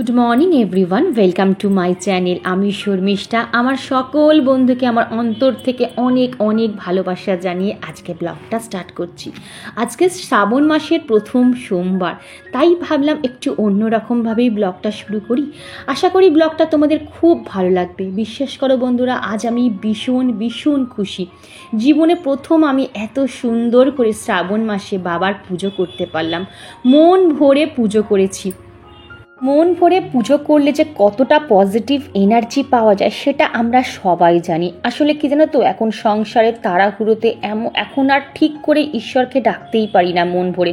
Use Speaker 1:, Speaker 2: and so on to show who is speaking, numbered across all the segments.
Speaker 1: Good morning everyone, welcome to my channel. আমি শর্মিষ্ঠা। আমার সকল বন্ধুকে আমার অন্তর থেকে অনেক অনেক ভালোবাসা জানিয়ে আজকে ব্লগটা স্টার্ট করছি। আজকে শ্রাবণ মাসের প্রথম সোমবার, তাই ভাবলাম একটু অন্যরকমভাবেই ব্লগটা শুরু করি। আশা করি ব্লগটা তোমাদের খুব ভালো লাগবে। বিশ্বাস করো বন্ধুরা, আজ আমি ভীষণ ভীষণ খুশি। জীবনে প্রথম আমি এত সুন্দর করে শ্রাবণ মাসে বাবার পুজো করতে পারলাম। মন ভরে পুজো করেছি। মন ভরে পুজো করলে যে কতটা পজিটিভ এনার্জি পাওয়া যায় সেটা আমরা সবাই জানি। আসলে কি জানো তো, এখন সংসারের তাড়াহুড়োতে এখন আর ঠিক করে ঈশ্বরকে ডাকতেই পারি না মন ভরে।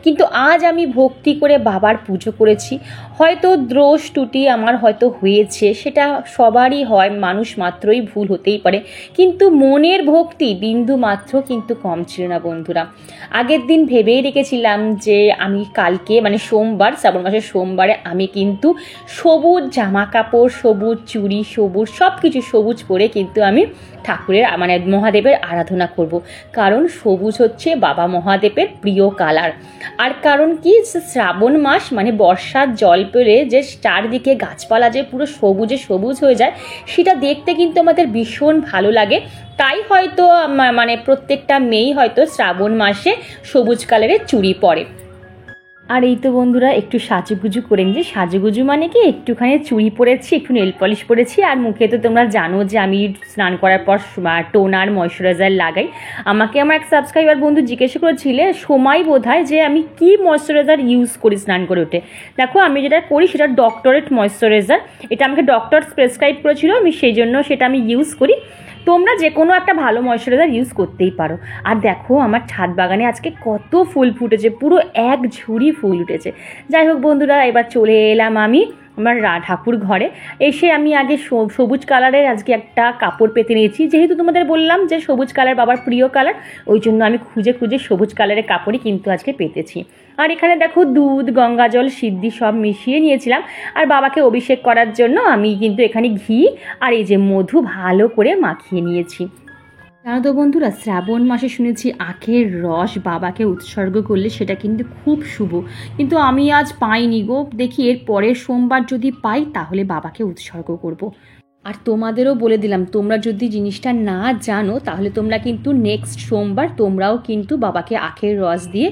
Speaker 1: কিন্তু আজ আমি ভক্তি করে বাবার পুজো করেছি। হয়তো দোষ ত্রুটি আমার হয়তো হয়েছে, সেটা সবারই হয়, মানুষ মাত্রই ভুল হতেই পারে, কিন্তু মনের ভক্তি বিন্দু মাত্র কিন্তু কম ছিল না বন্ধুরা। আগের দিন ভেবেই রেখেছিলাম যে আমি কালকে মানে সোমবার, শ্রাবণ মাসের সোমবারে আমি কিন্তু সবুজ জামা কাপড়, সবুজ চুড়ি, সবুজ সব কিছু সবুজ পরে কিন্তু আমি ঠাকুরের মানে মহাদেবের আরাধনা করব। কারণ সবুজ হচ্ছে বাবা মহাদেবের প্রিয় কালার। আর কারণ কি, শ্রাবণ মাস মানে বর্ষার জল পেলে যে চারদিকে গাছপালা যে পুরো সবুজে সবুজ হয়ে যায়, সেটা দেখতে কিন্তু আমাদের ভীষণ ভালো লাগে। তাই হয়তো মানে প্রত্যেকটা মেয়েই হয়তো শ্রাবণ মাসে সবুজ কালারের চুড়ি পরে। আর এই তো বন্ধুরা একটু সাজুগুজু করে নিয়েছি। সাজুগুজু মানে কি, একটুখানি চুড়ি পরেছি, একটু নেল পলিশ পরেছি, আর মুখে তো তোমরা জানো যে আমি স্নান করার পর টোনার ময়শ্চারাইজার লাগাই। আমাকে আমার এক সাবস্ক্রাইবার বন্ধু জিজ্ঞেস করেছিলে সময় বোধহয় যে আমি কি ময়শ্চারাইজার ইউজ করি স্নান করে উঠে। দেখো আমি যেটা করি সেটা ডক্টরেট ময়শ্চারাইজার। এটা আমাকে ডক্টর প্রেসক্রাইব করেছিল, আমি সেই জন্য সেটা আমি ইউজ করি। তোমরা যে কোনো একটা ভালো ময়শ্চারাইজার ইউজ করতেই পারো। আর দেখো আমার ছাদ বাগানে আজকে কত ফুল ফুটেছে, পুরো এক ঝুড়ি ফুল উঠেছে। যাই হোক বন্ধুরা, এবার চলে এলাম আমি আমার ঠাকুর ঘরে। এসে আমি আগে সবুজ কালারের আজকে একটা কাপড় পেতে নিয়েছি। যেহেতু তোমাদের বললাম যে সবুজ কালার বাবার প্রিয় কালার, ওই জন্য আমি খুঁজে খুঁজে সবুজ কালারের কাপড়ই কিন্তু আজকে পেতেছি। আর এখানে দেখো দুধ, গঙ্গা জল, সিদ্ধি সব মিশিয়ে নিয়েছিলাম। আর বাবাকে অভিষেক করার জন্য আমি কিন্তু এখানে ঘি আর এই যে মধু ভালো করে মাখিয়ে নিয়েছি। জানো তো বন্ধুরা, শ্রাবণ মাসে শুনেছি আখের রস বাবাকে উৎসর্গ করলে সেটা কিন্তু খুব শুভ। কিন্তু আমি আজ পাইনি গো, দেখি এর পরের সোমবার যদি পাই তাহলে বাবাকে উৎসর্গ করব। আর তোমাদেরও বলে দিলাম, তোমরা যদি জিনিসটা না জানো তাহলে তোমরা কিন্তু নেক্সট সোমবার তোমরাও কিন্তু বাবাকে আখের রস দিয়ে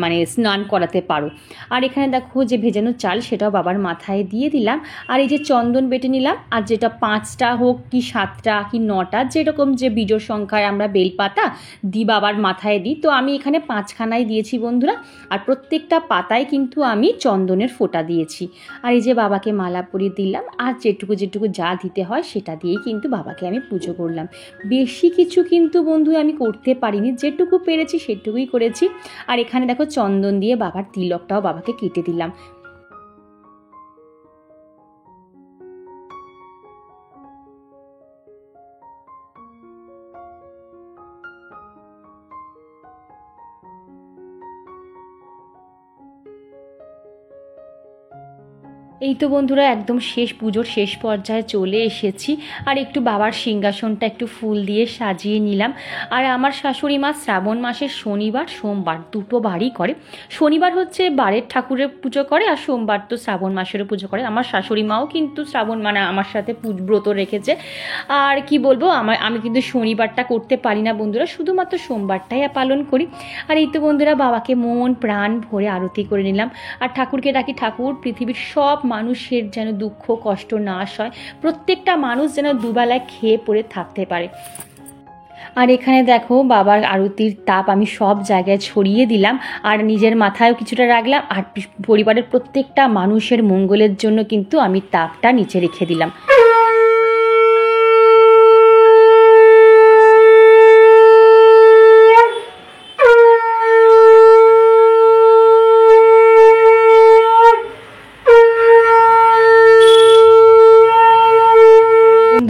Speaker 1: মানে স্নান করাতে পারো। আর এখানে দেখো যে ভেজানো চাল সেটাও বাবার মাথায় দিয়ে দিলাম। আর এই যে চন্দন বেটে নিলাম, আর যেটা 5টা হোক কি 7টা কি 9টা, যেরকম যে বিজোড় সংখ্যায় আমরা বেলপাতা দিই বাবার মাথায় দিই, তো আমি এখানে 5খানাই দিয়েছি বন্ধুরা। আর প্রত্যেকটা পাতায় কিন্তু আমি চন্দনের ফোঁটা দিয়েছি। আর এই যে বাবাকে মালা পরিয়ে দিলাম, আর যেটুকু যেটুকু যা দিতে হয় সেটা দিয়েই কিন্তু বাবাকে আমি পুজো করলাম। বেশি কিছু কিন্তু বন্ধু আমি করতে পারিনি, যেটুকু পেরেছি সেটুকুই করেছি। আর এখানে দেখো চন্দন দিয়ে বাবার তিলকটাও বাবাকে কেটে দিলাম। এই তো বন্ধুরা একদম শেষ, পুজোর শেষ পর্যায়ে চলে এসেছি। আর একটু বাবার সিংহাসনটা একটু ফুল দিয়ে সাজিয়ে নিলাম। আর আমার শাশুড়ি মা শ্রাবণ মাসের শনিবার সোমবার দুটো বারই করে। শনিবার হচ্ছে বারের ঠাকুরের পুজো করে, আর সোমবার তো শ্রাবণ মাসেরও পুজো করে। আমার শাশুড়ি মাও কিন্তু শ্রাবণ মানে আমার সাথে ব্রত রেখেছে। আর কি বলবো, আমি কিন্তু শনিবারটা করতে পারি না বন্ধুরা, শুধুমাত্র সোমবারটাই পালন করি। আর এই তো বন্ধুরা বাবাকে মন প্রাণ ভরে আরতি করে নিলাম। আর ঠাকুরকে ডাকি, ঠাকুর পৃথিবীর সব মানুষের যেন দুঃখ কষ্ট নাশ হয়, প্রত্যেকটা মানুষ যেন দুবেলায় খেয়ে পড়ে থাকতে পারে। আর এখানে দেখো বাবার আরতির তাপ আমি সব জায়গায় ছড়িয়ে দিলাম, আর নিজের মাথায়ও কিছুটা রাখলাম, আর পরিবারের প্রত্যেকটা মানুষের মঙ্গলের জন্য কিন্তু আমি তাপটা নিচে রেখে দিলাম।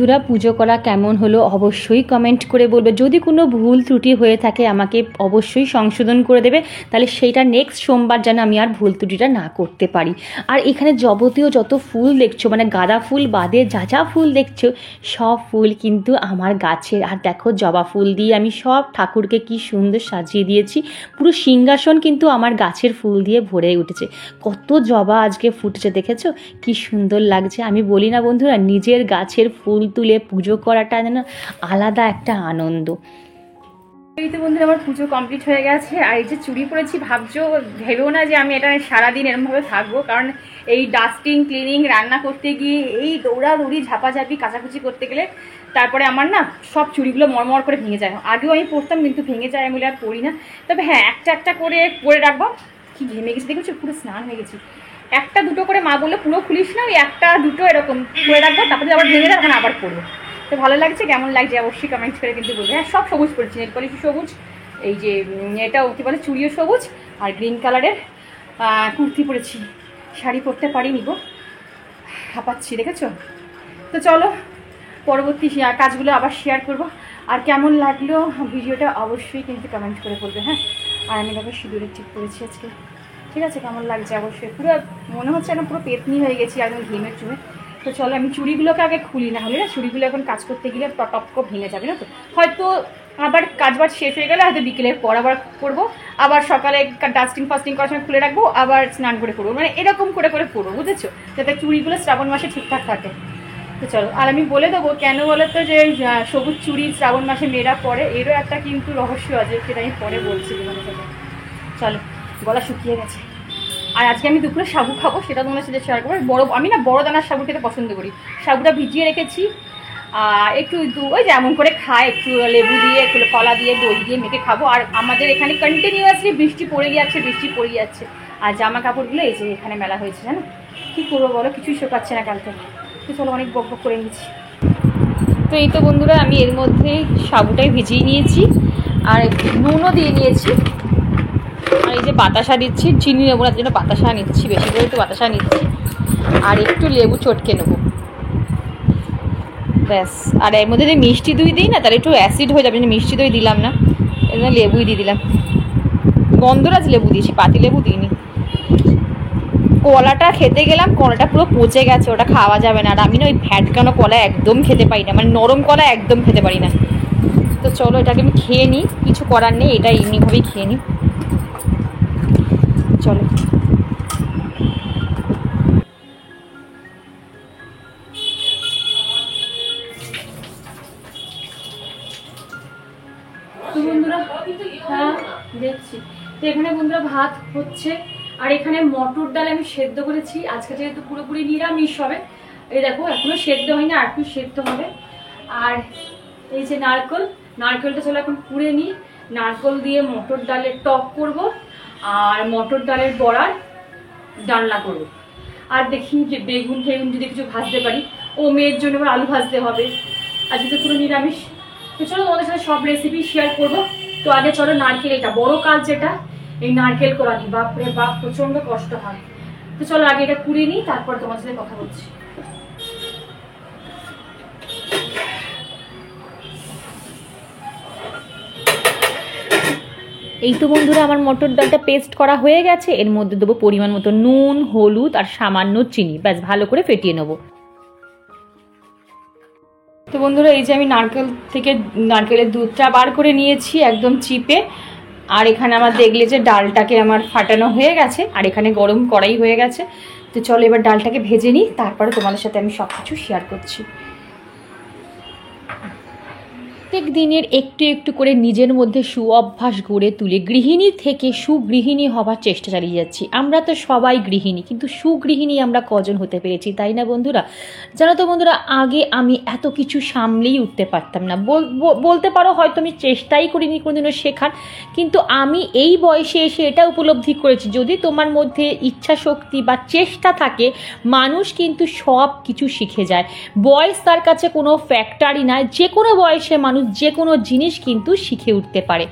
Speaker 1: বন্ধুরা, পুজো করা কেমন হলো অবশ্যই কমেন্ট করে বলবে। যদি কোনো ভুল ত্রুটি হয়ে থাকে আমাকে অবশ্যই সংশোধন করে দেবে, তাহলে সেইটা নেক্সট সোমবার যেন আমি আর ভুল ত্রুটিটা না করতে পারি। আর এখানে যাবতীয় যত ফুল দেখছো, মানে গাঁদা ফুল বাদে যা যা ফুল দেখছো সব ফুল কিন্তু আমার গাছের। আর দেখো জবা ফুল দিয়ে আমি সব ঠাকুরকে কি সুন্দর সাজিয়ে দিয়েছি। পুরো সিংহাসন কিন্তু আমার গাছের ফুল দিয়ে ভরে উঠেছে। কত জবা আজকে ফুটেছে দেখেছো, কি সুন্দর লাগছে। আমি বলি না বন্ধুরা, নিজের গাছের ফুল তুলে পুজো করাটা যেন আলাদা একটা আনন্দ। এই তো বন্ধুরা, আমার পুজো কমপ্লিট হয়ে গেছে। আর এই যে চুড়ি পরেছি, ভেবেও না যে আমি এটা সারাদিন এরমভাবে থাকবো, কারণ এই ডাস্টিং ক্লিনিং রান্না করতে গিয়ে এই দৌড়াদৌড়ি ঝাপাঝাপি কাচাকুচি করতে গেলে তারপরে আমার না সব চুড়িগুলো মরমর করে ভেঙে যায়। আগেও আমি পরতাম কিন্তু ভেঙে যায়, আমি আর পরি না। তবে হ্যাঁ, একটা একটা করে পরে রাখবো। কি ঘেমে গেছি দেখেছো, পুরো স্নান হয়ে গেছি। একটা দুটো করে মা বললো পুরো খুলিস না, ওই একটা দুটো এরকম করে রাখবো, তারপরে আবার ভেঙে যায়, তখন আবার পরবো। তো ভালো লাগছে, কেমন লাগছে অবশ্যই কমেন্ট করে কিন্তু বলবে। হ্যাঁ, সব সবুজ পড়েছি, নেল পলিশ সবুজ, এই যে এটাও কী বলে চুড়িও সবুজ, আর গ্রিন কালারের কুর্তি পরেছি। শাড়ি পরতে পারিনি গো, হাঁপাচ্ছি দেখেছো। তো চলো পরবর্তী কাজগুলো আবার শেয়ার করব। আর কেমন লাগলো ভিডিওটা অবশ্যই কিন্তু কমেন্ট করে বলবে। হ্যাঁ, আর আমি দেখো সিঁদুরের টিপ করেছি আজকে, ঠিক আছে। কেমন লাগছে অবশ্যই, পুরো মনে হচ্ছে না পুরো পেতনি হয়ে গেছি একদম ঘেমের চুমে। তো চলো আমি চুড়িগুলোকে আগে খুলি, না হলে না চুড়িগুলো এখন কাজ করতে গেলে টটক ভেঙে যাবে না। তো হয়তো আবার কাজবাজ শেষ হয়ে গেলে হয়তো বিকেলের পর আবার করবো, আবার সকালে ডাস্টিং ফাস্টিং করার সময় খুলে রাখবো, আবার স্নান করে করবো, মানে এরকম করে করে করবো, বুঝেছো, যাতে চুড়িগুলো শ্রাবণ মাসে ঠিকঠাক থাকে। তো চলো, আর আমি বলে দেবো কেন বলো তো যে সবুজ চুড়ি শ্রাবণ মাসে মেয়েরা পরে, এরও একটা কিন্তু রহস্য আছে, সেটা আমি পরে বলছি তোমাদের সাথে। চলো, গলা শুকিয়ে গেছে। আর আজকে আমি দুপুরে সাবু খাবো, সেটা তোমাদের সাথে শেয়ার করবো। আমি না বড় দানার সাবু খেতে পছন্দ করি। সাবুটা ভিজিয়ে রেখেছি, একটু ওই যেমন করে খায়, একটু লেবু দিয়ে, একটু কলা দিয়ে, দই দিয়ে মেখে খাবো। আর আমাদের এখানে কন্টিনিউয়াসলি বৃষ্টি পড়ে যাচ্ছে। আর জামা কাপড়গুলো এই যে এখানে মেলা হয়েছে, জানো কী করবো বলো, কিছুই শোকাচ্ছে না কালকে। তো চলো, অনেক বক বক করে নিয়েছি। তো এই তো বন্ধুরা, আমি এর মধ্যে সাবুটাই ভিজিয়ে নিয়েছি, আর নুনও দিয়ে নিয়েছি। আর এই যে বাতাসা দিচ্ছি, চিনি নেবো না জন্য বাতাসা নিচ্ছি, বেশি করে একটু বাতাসা নিচ্ছি, আর একটু লেবু চটকে নেবো, ব্যাস। আর এর মধ্যে যদি মিষ্টি দই দিই না, তাহলে একটু অ্যাসিড হয়ে যাবে, মিষ্টি দই দিলাম না, এর জন্য লেবুই দিয়ে দিলাম। গন্ধরাজ লেবু দিয়েছি, পাতি লেবু দিইনি। কলাটা খেতে গেলাম, কলাটা পুরো পচে গেছে, ওটা খাওয়া যাবে না। আর আমি না ওই ভ্যাটকানো কলা একদম খেতে পারি না, মানে নরম কলা একদম খেতে পারি না। তো চলো এটাকে আমি খেয়ে নিই, কিছু করার নেই, এটা এমনিভাবেই খেয়ে নিই। চলো, তো বন্ধুরা, হ্যাঁ দেখছি। তো এখানে বন্ধুরা ভাত হচ্ছে, আর এখানে মটর ডাল আমি সেদ্ধ করেছি। আজকে যেহেতু পুরোপুরি নিরামিষ হবে, এই দেখো এখনো সেদ্ধ হয়নি, আর একটু সেদ্ধ হবে। আর এই যে নারকেলটা চলো এখন পুড়ে নিই। নারকেল দিয়ে মটর ডালের টক করব, আর মটর ডালের বড়ার ডালনা করব। আর দেখি যে বেগুন যদি কিছু ভাজতে পারি। ও মেয়ের জন্য আবার আলু ভাজতে হবে, আর যেহেতু পুরো নিরামিষ। তো চলো তোমাদের সাথে সব রেসিপি শেয়ার করবো। তো আগে চলো নারকেল, এটা বড় কাজ যেটা, এই নারকেল কোরানি, বাপরে বাপ প্রচন্ড কষ্ট হয়। তো চলো আগে এটা কুড়িয়ে নিই, তারপর তোমার সাথে কথা বলছি। এই তো বন্ধুরা, আমার মটর ডালটা পেস্ট করা হয়ে গেছে। এর মধ্যে দেবো পরিমাণ মতো নুন, হলুদ আর সামান্য চিনি, ব্যাস ভালো করে ফেটিয়ে নেবো। তো বন্ধুরা, এই যে আমি নারকেলের দুধটা বার করে নিয়েছি একদম চিপে। আর এখানে আমার দেখলে যে ডালটাকে আমার ফাটানো হয়ে গেছে, আর এখানে গরম কড়াই হয়ে গেছে। তো চলো এবার ডালটাকে ভেজে নিই, তারপরে তোমাদের সাথে আমি সব কিছু শেয়ার করছি। প্রত্যেক দিনের একটু একটু করে নিজের মধ্যে সুঅভ্যাস গড়ে তুলে গৃহিণী থেকে সুগৃহিণী হবার চেষ্টা চালিয়ে যাচ্ছি। আমরা তো সবাই গৃহিণী, কিন্তু সুগৃহিণী আমরা কজন হতে পেরেছি, তাই না বন্ধুরা? জানো তো বন্ধুরা, আগে আমি এত কিছু সামলেই উঠতে পারতাম না। বলতে পারো হয়তো আমি চেষ্টাই করিনি কোনোদিনও শেখার, কিন্তু আমি এই বয়সে এসে এটা উপলব্ধি করেছি, যদি তোমার মধ্যে ইচ্ছা শক্তি বা চেষ্টা থাকে, মানুষ কিন্তু সব কিছু শিখে যায়। বয়স তার কাছে কোনো ফ্যাক্টরই নয়, যে কোনো বয়সে মানুষ যে কোনো জিনিস কিন্তু শিখে উঠতে পারে।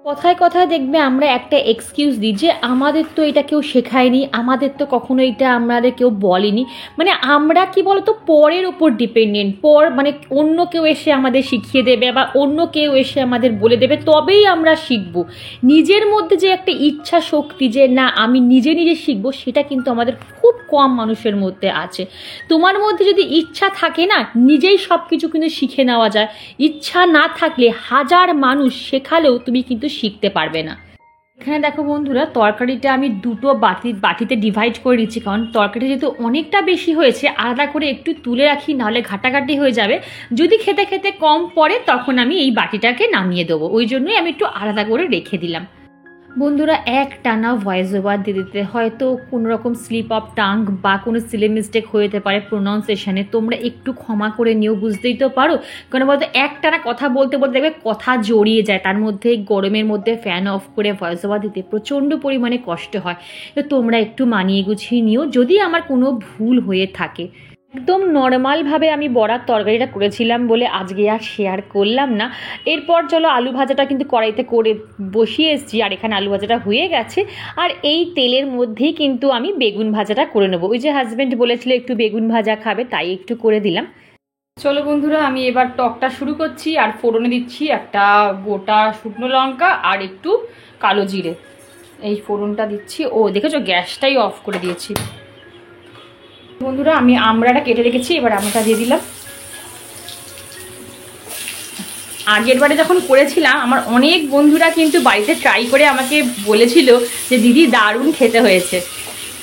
Speaker 1: কথায় কথায় দেখবে আমরা একটা এক্সকিউজ দিই যে আমাদের তো এটা কেউ শেখায়নি, আমাদের তো কখনো এটা আমাদের কেউ বলেনি। মানে আমরা কি বলতো পরের ওপর ডিপেন্ডেন্ট, মানে অন্য কেউ এসে আমাদের শিখিয়ে দেবে বা অন্য কেউ এসে আমাদের বলে দেবে তবেই আমরা শিখবো। নিজের মধ্যে যে একটা ইচ্ছা শক্তি যে না আমি নিজে নিজে শিখবো, সেটা কিন্তু আমাদের খুব কম মানুষের মধ্যে আছে। তোমার মধ্যে যদি ইচ্ছা থাকে না, নিজেই সব কিছু কিন্তু শিখে নেওয়া যায়। ইচ্ছা না থাকলে হাজার মানুষ শেখালেও তুমি কিন্তু শিখতে পারবে না। এখানে দেখো বন্ধুরা, তরকারিটা আমি দুটো বাটিতে ডিভাইড করে দিচ্ছি, কারণ তরকারিটা যেহেতু অনেকটা বেশি হয়েছে আলাদা করে একটু তুলে রাখি, নাহলে ঘাটাঘাটি হয়ে যাবে। যদি খেতে খেতে কম পড়ে তখন আমি এই বাটিটাকে নামিয়ে দেবো, ওই জন্যই আমি একটু আলাদা করে রেখে দিলাম। বন্ধুরা, এক টানা ভয়েস ওভার দিয়ে দিতে হয়তো কোনো রকম স্লিপ অফ টাং বা কোনো সিলে মিস্টেক হয়ে যেতে পারে প্রোনাউন্সিয়েশনে, তোমরা একটু ক্ষমা করে নিও, বুঝতেই তো পারো। কারণ বলতো এক টানা কথা বলতে বলতে দেখবে কথা জড়িয়ে যায়, তার মধ্যে গরমের মধ্যে ফ্যান অফ করে ভয়েস ওভার দিতে প্রচণ্ড পরিমাণে কষ্ট হয়। তো তোমরা একটু মানিয়ে গুছিয়ে নিও যদি আমার কোনো ভুল হয়ে থাকে। একদম নর্মালভাবে আমি বড়ার তরকারিটা করেছিলাম বলে আজকে আর শেয়ার করলাম না। এরপর চলো আলু ভাজাটা কিন্তু কড়াইতে করে বসিয়ে এসেছি, আর এখানে আলু ভাজাটা হয়ে গেছে। আর এই তেলের মধ্যেই কিন্তু আমি বেগুন ভাজাটা করে নেবো। ওই যে হাজব্যান্ড বলেছিল একটু বেগুন ভাজা খাবে, তাই একটু করে দিলাম। চলো বন্ধুরা, আমি এবার টকটা শুরু করছি। আর ফোড়নে দিচ্ছি একটা গোটা শুকনো লঙ্কা আর একটু কালো জিরে, এই ফোড়নটা দিচ্ছি। ও দেখেছো, গ্যাসটাই অফ করে দিয়েছি। বন্ধুরা, আমি আমড়াটা কেটে রেখেছি, এবার আমড়াটা দিয়ে দিলাম। আগের বারে যখন করেছিলাম আমার অনেক বন্ধুরা কিন্তু বাড়িতে ট্রাই করে আমাকে বলেছিল যে দিদি দারুণ খেতে হয়েছে।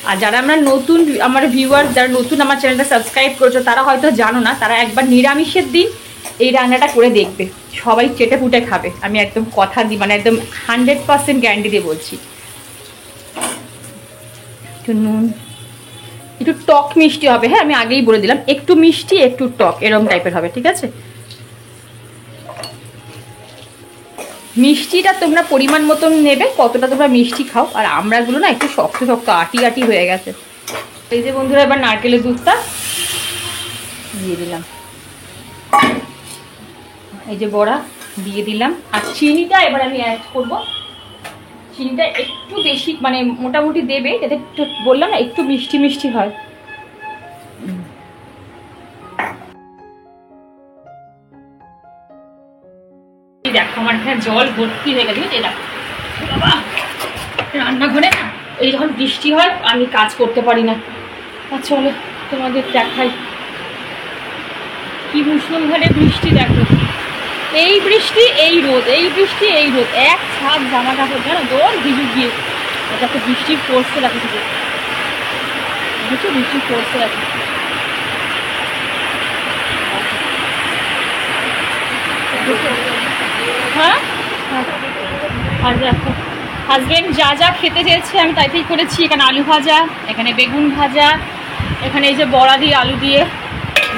Speaker 1: আর যারা আমরা নতুন, আমার ভিউয়ার্স যারা নতুন আমার চ্যানেলটা সাবস্ক্রাইব করেছো তারা হয়তো জানো না, তারা একবার নিরামিষের দিন এই রান্নাটা করে দেখবে, সবাই চেটে ফুটে খাবে। আমি একদম কথা দিই, মানে একদম 100% গ্যারান্টি দিয়ে বলছি। একটু নুন, একটু টক মিষ্টি হবে, হ্যাঁ আমি আগেই বলে দিলাম, একটু মিষ্টি একটু টক এরকম টাইপের হবে, ঠিক আছে। মিষ্টিটা তোমরা পরিমাণ মতন নেবে, কতটা তোমরা মিষ্টি খাও। আর আমড়াগুলো না একটু শক্ত শক্ত আটি আটি হয়ে গেছে। এই যে বন্ধুরা, এবার নারকেলের দুধটা দিয়ে দিলাম, এই যে বড়া দিয়ে দিলাম। আর চিনিটা এবার আমি অ্যাড করব। চিনিটা একটু বেশি মানে মোটামুটি দেবে, যাতে একটু বললাম না একটু মিষ্টি মিষ্টি হয়। দেখো আমার এখানে জল ভর্তি হয়ে গেছে, এই দেখো বাবা, রান্নাঘরে না এই যখন বৃষ্টি হয় আমি কাজ করতে পারি না। চলো তোমাদের দেখাই কি মুষলধারে বৃষ্টি। দেখো এই বৃষ্টি এই রোদ, এই বৃষ্টি এই রোদ, এক ছাদ জামা কাপড় জানো দৌড় ভিজু গিয়ে। দেখো বৃষ্টির ফোর্সে রাখো, শুধু বুঝছো বৃষ্টির ফোর্সে রাখো। হ্যাঁ, আর দেখো হাজবেন্ড যা যা খেতে চেয়েছে আমি তাই তাই করেছি। এখানে আলু ভাজা, এখানে বেগুন ভাজা, এখানে এই যে বড়া দিয়ে আলু দিয়ে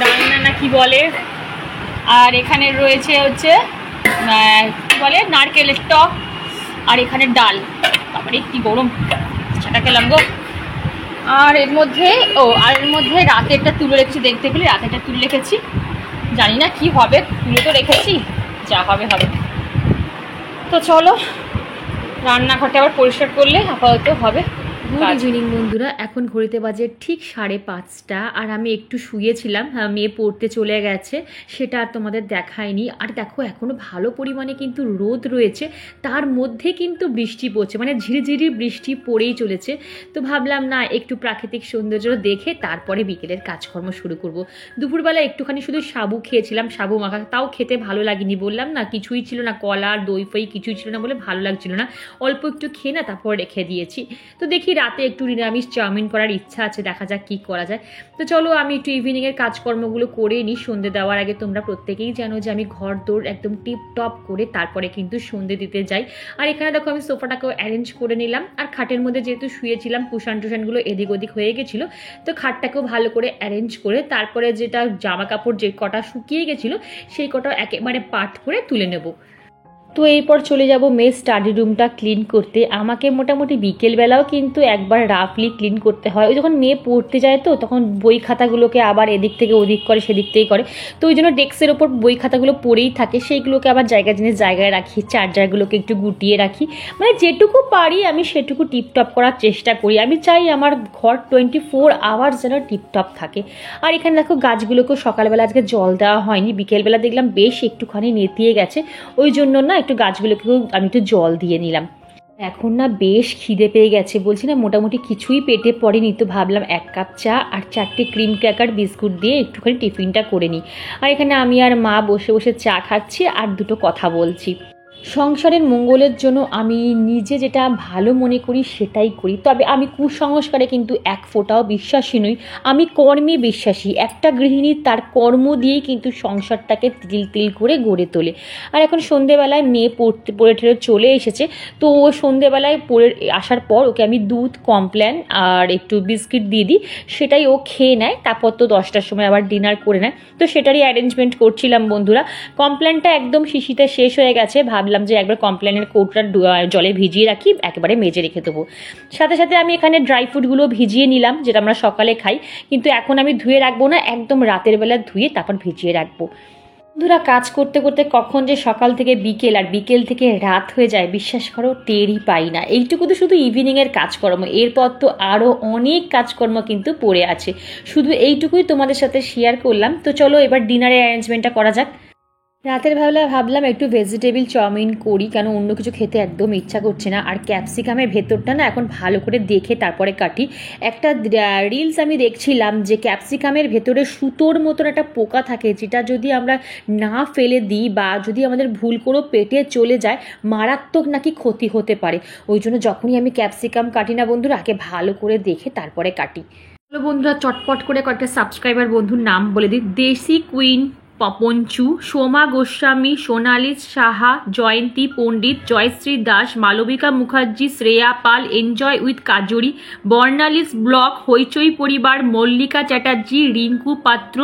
Speaker 1: ডালনা না কি বলে, আর এখানে রয়েছে হচ্ছে কি বলে নারকেলের টক, আর এখানে ডাল। তারপরে কি গরম সেটা খেলাম গো। আর এর মধ্যে আর এর মধ্যে রাতে একটা তুলে রেখেছি, দেখতে পেলে রাতে একটা তুলে রেখেছি, জানি না কি হবে, তুলে তো রেখেছি, যা হবে হবে। তো চলো রান্নাঘরটা আবার পরিষ্কার করলে আপাতত হবে। গুড ইভিনিং বন্ধুরা, এখন ঘড়িতে বাজে ঠিক 5:30, আর আমি একটু শুয়েছিলাম, মেয়ে পড়তে চলে গেছে, সেটা আর তোমাদের দেখায়নি। আর দেখো এখনও ভালো পরিমাণে কিন্তু রোদ রয়েছে, তার মধ্যে কিন্তু বৃষ্টি পড়ছে, মানে ঝিরিঝিরি বৃষ্টি পড়েই চলেছে। তো ভাবলাম না একটু প্রাকৃতিক সৌন্দর্য দেখে তারপরে বিকেলের কাজকর্ম শুরু করব। দুপুরবেলা একটুখানি শুধু সাবু খেয়েছিলাম, সাবু মাখা, তাও খেতে ভালো লাগেনি, বললাম না কিছুই ছিল না, কলা দই ফই কিছুই ছিল না বলে ভালো লাগছিল না, অল্প একটু খেয়ে না তারপর রেখে দিয়েছি। তো দেখি রাতে একটু নিরামিষ চাউমিন করার ইচ্ছা আছে, দেখা যাক কী করা যায়। তো চলো আমি একটু ইভিনিংয়ের কাজকর্মগুলো করে নিই। সন্ধে দেওয়ার আগে তোমরা প্রত্যেকেই জানো যে আমি ঘর দৌড় একদম টিপ টপ করে তারপরে কিন্তু সন্ধে দিতে যাই। আর এখানে দেখো আমি সোফাটাকেও অ্যারেঞ্জ করে নিলাম, আর খাটের মধ্যে যেহেতু শুয়েছিলাম কুশান টুশানগুলো এদিক ওদিক হয়ে গেছিলো, তো খাটটাকেও ভালো করে অ্যারেঞ্জ করে তারপরে যেটা জামা কাপড় যে কটা শুকিয়ে গেছিলো সেই কটা একেবারে পাট করে তুলে নেব। তো এরপর চলে যাব মেয়ের স্টাডি রুমটা ক্লিন করতে। আমাকে মোটামুটি বিকেলবেলাও কিন্তু একবার রাফলি ক্লিন করতে হয়। ওই যখন মেয়ে পড়তে যায় তো তখন বই খাতাগুলোকে আবার এদিক থেকে ওদিক করে, সেদিক থেকেই করে, তো ওই জন্য ডেস্কের ওপর বই খাতাগুলো পড়েই থাকে, সেইগুলোকে আবার জিনিস জায়গায় রাখি, চার্জারগুলোকে একটু গুটিয়ে রাখি, মানে যেটুকু পারি আমি সেটুকু টিপটপ করার চেষ্টা করি। আমি চাই আমার ঘর 24 আওয়ার্স যেন টিপটপ থাকে। আর এখানে দেখো গাছগুলোকেও সকালবেলা আজকে জল দেওয়া হয়নি, বিকেলবেলা দেখলাম বেশ একটুখানি নেতিয়ে গেছে, ওই জন্য না একটু গাছগুলোকেও আমি একটু জল দিয়ে নিলাম। এখন না বেশ খিদে পেয়ে গেছে, বলছি না মোটামুটি কিছুই পেটে পড়েনি, তো ভাবলাম 1 কাপ চা আর 4টে ক্রিম ক্র্যাকার বিস্কুট দিয়ে একটুখানি টিফিনটা করে নিই। আর এখানে আমি আর মা বসে বসে চা খাচ্ছি আর দুটো কথা বলছি। সংসারের মঙ্গলের জন্য আমি নিজে যেটা ভালো মনে করি সেটাই করি, তবে আমি কুসংস্কারে কিন্তু এক ফোঁটাও বিশ্বাসী নই, আমি কর্মে বিশ্বাসী। একটা গৃহিণী তার কর্ম দিয়েই কিন্তু সংসারটাকে তিল তিল করে গড়ে তোলে। আর এখন সন্ধেবেলায় মেয়ে পড়ে চলে এসেছে, তো ও সন্ধেবেলায় পড়ে আসার পর ওকে আমি দুধ, কমপ্ল্যান আর একটু বিস্কিট দিয়ে দিই, সেটাই ও খেয়ে নেয়। তারপর তো 10টার সময় আবার ডিনার করে নেয়, তো সেটারই অ্যারেঞ্জমেন্ট করছিলাম বন্ধুরা। কমপ্ল্যানটা একদম শিশিতে শেষ হয়ে গেছে, ভাবলাম যে একবার কমপ্ল্যানের কৌটা জলে ভিজিয়ে রাখি, একেবারে মেজে রেখে দেবো। সাথে সাথে আমি এখানে ড্রাই ফ্রুটগুলো ভিজিয়ে নিলাম, যেটা আমরা সকালে খাই, কিন্তু এখন আমি ধুয়ে রাখবো না, একদম রাতের বেলা ধুয়ে তারপর ভিজিয়ে রাখবো। বন্ধুরা কাজ করতে করতে কখন যে সকাল থেকে বিকেল আর বিকেল থেকে রাত হয়ে যায় বিশ্বাস করো টেরই পাই না। এইটুকু তো শুধু ইভিনিংয়ের কাজকর্ম, এরপর তো আরও অনেক কাজকর্ম কিন্তু পড়ে আছে, শুধু এইটুকুই তোমাদের সাথে শেয়ার করলাম। তো চলো এবার ডিনারের অ্যারেঞ্জমেন্টটা করা যাক। রাতের বেলা ভাবলাম একটু ভেজিটেবিল চাউমিন করি, কেন অন্য কিছু খেতে একদম ইচ্ছা করছে না। আর ক্যাপসিকামের ভেতরটা না এখন ভালো করে দেখে তারপরে কাটি। একটা রিলস আমি দেখছিলাম যে ক্যাপসিকামের ভেতরে সুতোর মতন একটা পোকা থাকে, যেটা যদি আমরা না ফেলে দিই বা যদি আমাদের ভুল করেও পেটে চলে যায় মারাত্মক নাকি ক্ষতি হতে পারে। ওই জন্য যখনই আমি ক্যাপসিকাম কাটি না বন্ধুরা, আগে ভালো করে দেখে তারপরে কাটি। হ্যালো বন্ধুরা, চটপট করে কয়েকটা সাবস্ক্রাইবার বন্ধুর নাম বলে দিই। Desi queen Popanchu, Soma Goswami, Sonali Saha, Jayanti Pandit, Jayashree Das, Malabika Mukherjee, Shreya Paul, enjoy with Kajori, Barnali's block, Hoichoi পরিবার, মল্লিকা চ্যাটার্জি, রিঙ্কু পাত্র,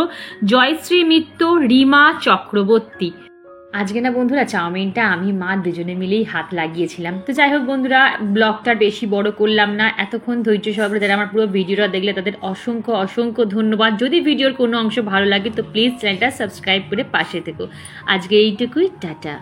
Speaker 1: জয়শ্রী মিত্র, রিমা চক্রবর্তী। আজকে না বন্ধুরা চাউমিনটা আমি মা দুজনে মিলেই হাত লাগিয়েছিলাম। তো যাই হোক বন্ধুরা, ব্লগটা বেশি বড় করলাম না, এতক্ষণ ধৈর্য সহকারে যারা আমার পুরো ভিডিওটা দেখলে তাদের অসংখ্য অসংখ্য ধন্যবাদ। যদি ভিডিওর কোনো অংশ ভালো লাগে তো প্লিজ চ্যানেলটা সাবস্ক্রাইব করে পাশে থেকো। আজকে এইটুকুই, টাটা।